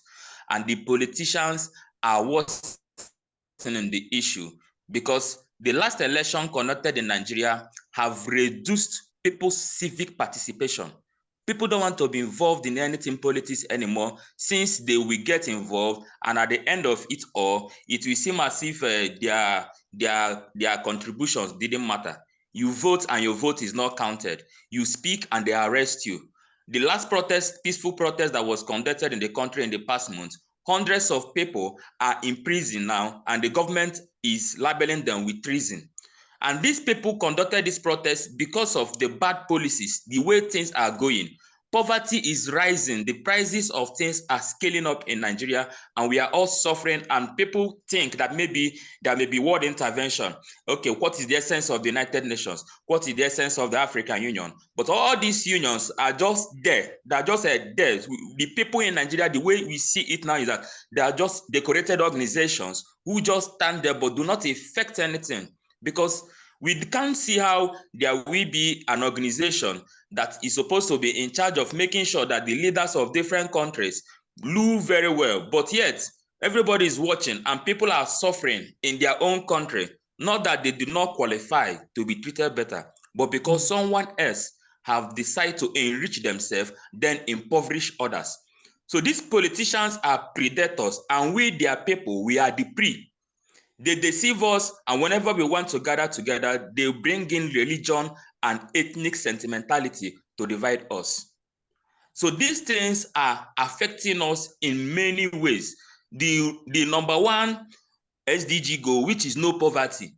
[SPEAKER 16] And the politicians are worsening the issue because the last election conducted in Nigeria have reduced people's civic participation. People don't want to be involved in anything politics anymore since they will get involved, and at the end of it all, it will seem as if their contributions didn't matter. You vote and your vote is not counted. You speak and they arrest you. The last protest, peaceful protest that was conducted in the country in the past month, hundreds of people are in prison now, and the government is labeling them with treason. And these people conducted this protest because of the bad policies, the way things are going. Poverty is rising. The prices of things are scaling up in Nigeria, and we are all suffering. And people think that maybe there may be world intervention. Okay, what is the essence of the United Nations? What is the essence of the African Union? But all these unions are just there. They're just there. The people in Nigeria, the way we see it now is that they are just decorated organizations who just stand there but do not affect anything. Because we can't see how there will be an organization that is supposed to be in charge of making sure that the leaders of different countries do very well, but yet everybody is watching and people are suffering in their own country. Not that they do not qualify to be treated better, but because someone else have decided to enrich themselves, then impoverish others. So these politicians are predators, and we, their people, we are the prey. They deceive us, and whenever we want to gather together, they bring in religion and ethnic sentimentality to divide us. So these things are affecting us in many ways. The number one SDG goal, which is no poverty,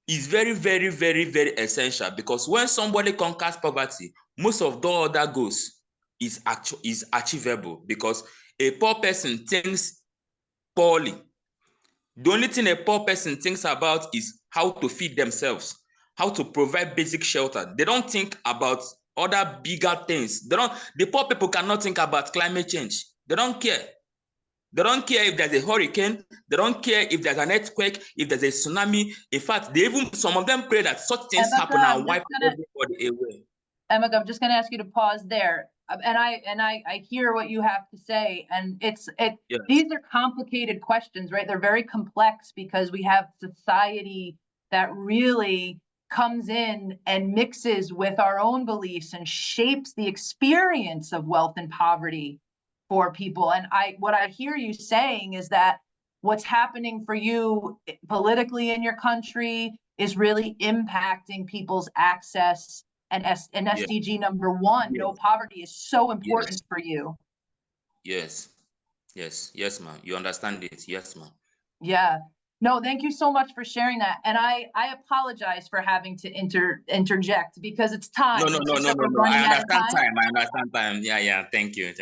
[SPEAKER 16] is very, very, very, very essential, because when somebody conquers poverty, most of the other goals is achievable, because a poor person thinks poorly. The only thing a poor person thinks about is how to feed themselves, how to provide basic shelter. They don't think about other bigger things. The poor people cannot think about climate change. They don't care. They don't care if there's a hurricane. They don't care if there's an earthquake, if there's a tsunami. In fact, some of them pray that such things happen and wipe everybody away.
[SPEAKER 2] Emeka, I'm just going to ask you to pause there. And I hear what you have to say, and these are complicated questions, right? They're very complex because we have society that really comes in and mixes with our own beliefs and shapes the experience of wealth and poverty for people. And what I hear you saying is that what's happening for you politically in your country is really impacting people's access. And SDG number one, no poverty, is so important for you.
[SPEAKER 16] Yes, ma'am. You understand it. Yes, ma'am.
[SPEAKER 2] Yeah. No, thank you so much for sharing that. And I apologize for having to interject because it's time.
[SPEAKER 16] No. I understand time. Yeah. Thank you.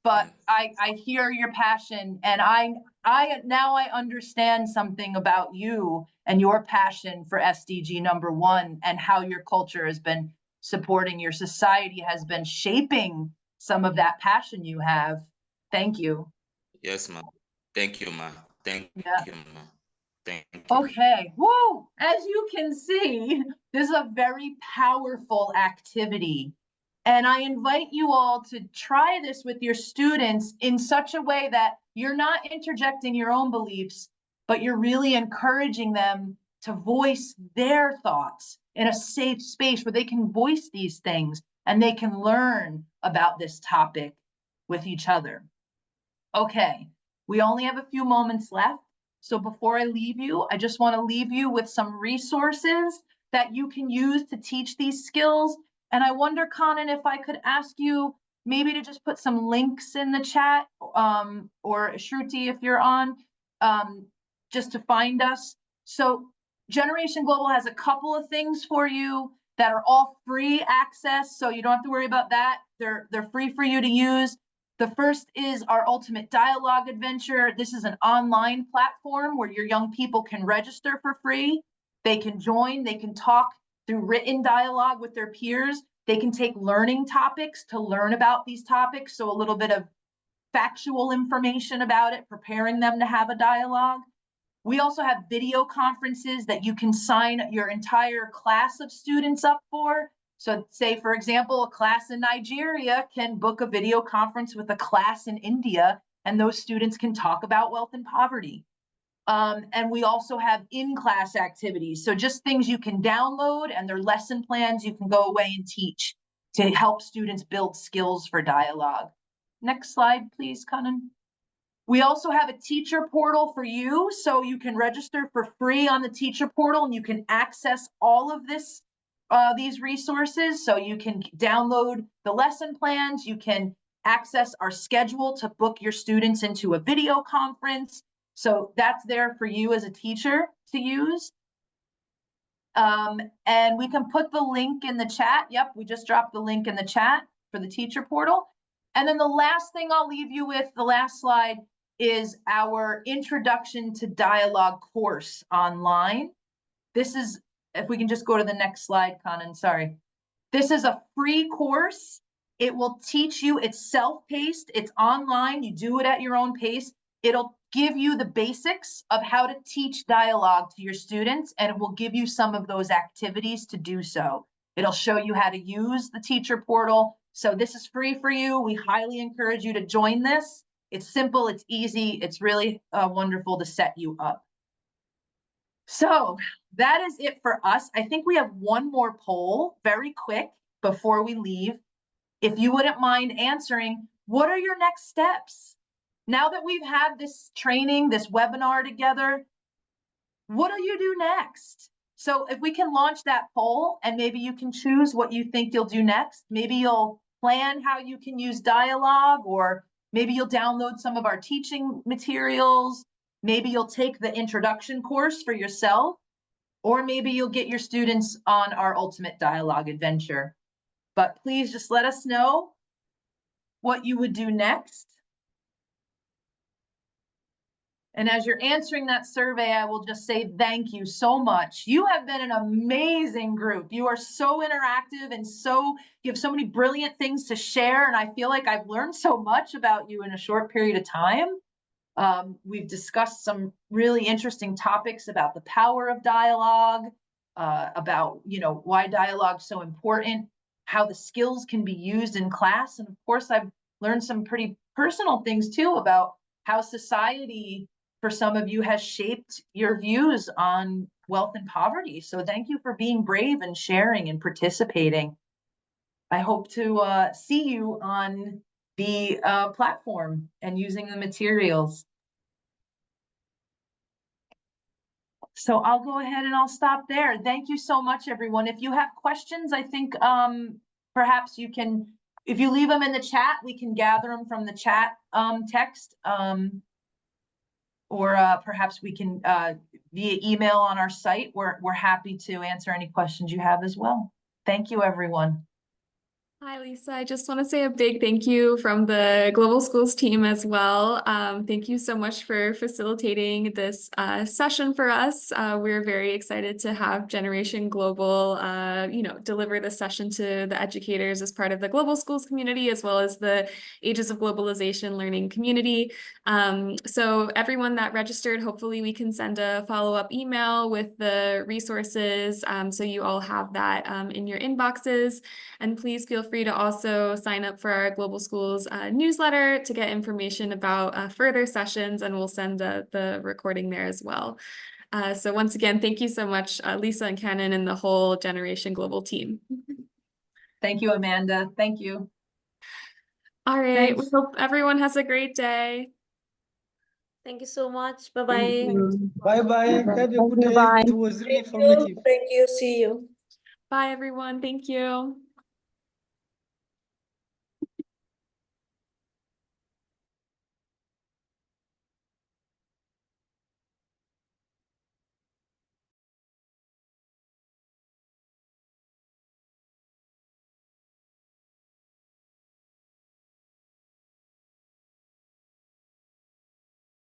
[SPEAKER 2] But I hear your passion, and I now understand something about you and your passion for SDG number one, and how your culture has been supporting, your society has been shaping some of that passion you have. Thank you.
[SPEAKER 16] Yes, ma'am. Thank you, ma'am. Thank you, ma'am. Thank you.
[SPEAKER 2] Okay. Woo! As you can see, this is a very powerful activity. And I invite you all to try this with your students in such a way that you're not interjecting your own beliefs, but you're really encouraging them to voice their thoughts in a safe space where they can voice these things and they can learn about this topic with each other. Okay, we only have a few moments left. So before I leave you, I just want to leave you with some resources that you can use to teach these skills. And I wonder, Kanan, if I could ask you maybe to just put some links in the chat, or Shruti, if you're on, just to find us. So Generation Global has a couple of things for you that are all free access, so you don't have to worry about that. They're free for you to use. The first is our Ultimate Dialogue Adventure. This is an online platform where your young people can register for free. They can join, they can talk through written dialogue with their peers. They can take learning topics to learn about these topics. So a little bit of factual information about it, preparing them to have a dialogue. We also have video conferences that you can sign your entire class of students up for. So say, for example, a class in Nigeria can book a video conference with a class in India, and those students can talk about wealth and poverty. And we also have in-class activities. So just things you can download, and their lesson plans you can go away and teach to help students build skills for dialogue. Next slide, please, Kanan. We also have a teacher portal for you, so you can register for free on the teacher portal, and you can access all of this, these resources. So you can download the lesson plans, you can access our schedule to book your students into a video conference. So that's there for you as a teacher to use. And we can put the link in the chat. Yep, we just dropped the link in the chat for the teacher portal. And then the last thing I'll leave you with, the last slide, is our Introduction to Dialogue course online. This is, if we can just go to the next slide, Kanan, sorry. This is a free course. It will teach you, it's self-paced, it's online, you do it at your own pace. It'll give you the basics of how to teach dialogue to your students, and it will give you some of those activities to do so. It'll show you how to use the teacher portal. So this is free for you. We highly encourage you to join this. It's simple, it's easy, it's really wonderful to set you up. So that is it for us. I think we have one more poll, very quick, before we leave. If you wouldn't mind answering, what are your next steps? Now that we've had this training, this webinar together, what do you do next? So if we can launch that poll, and maybe you can choose what you think you'll do next. Maybe you'll plan how you can use dialogue, or maybe you'll download some of our teaching materials. Maybe you'll take the introduction course for yourself, or maybe you'll get your students on our Ultimate Dialogue adventure. But please just let us know what you would do next. And as you're answering that survey, I will just say thank you so much. You have been an amazing group. You are so interactive, and you have so many brilliant things to share. And I feel like I've learned so much about you in a short period of time. We've discussed some really interesting topics about the power of dialogue, about, why dialogue is so important, how the skills can be used in class. And of course, I've learned some pretty personal things too about how society, for some of you, has shaped your views on wealth and poverty. So thank you for being brave and sharing and participating. I hope to see you on the platform and using the materials. So I'll go ahead and I'll stop there. Thank you so much, everyone. If you have questions, I think perhaps you can, if you leave them in the chat, we can gather them from the chat text. Or perhaps we can via email on our site. We're happy to answer any questions you have as well. Thank you, everyone.
[SPEAKER 17] Hi, Lisa. I just want to say a big thank you from the Global Schools team as well. Thank you so much for facilitating this session for us. We're very excited to have Generation Global, deliver this session to the educators as part of the Global Schools community, as well as the Ages of Globalization learning community. So everyone that registered, hopefully we can send a follow-up email with the resources, so you all have that in your inboxes. And please feel free to also sign up for our Global Schools newsletter to get information about further sessions, and we'll send the recording there as well. So once again, thank you so much, Lisa and Kanan and the whole Generation Global team.
[SPEAKER 2] Thank you, Amanda. Thank you.
[SPEAKER 17] All right.
[SPEAKER 2] Thanks.
[SPEAKER 17] We hope everyone has a great day.
[SPEAKER 5] Thank you so much. Bye-bye.
[SPEAKER 18] Bye-bye. Have a good day. It was really informative.
[SPEAKER 19] Thank you. See you.
[SPEAKER 17] Bye, everyone. Thank you.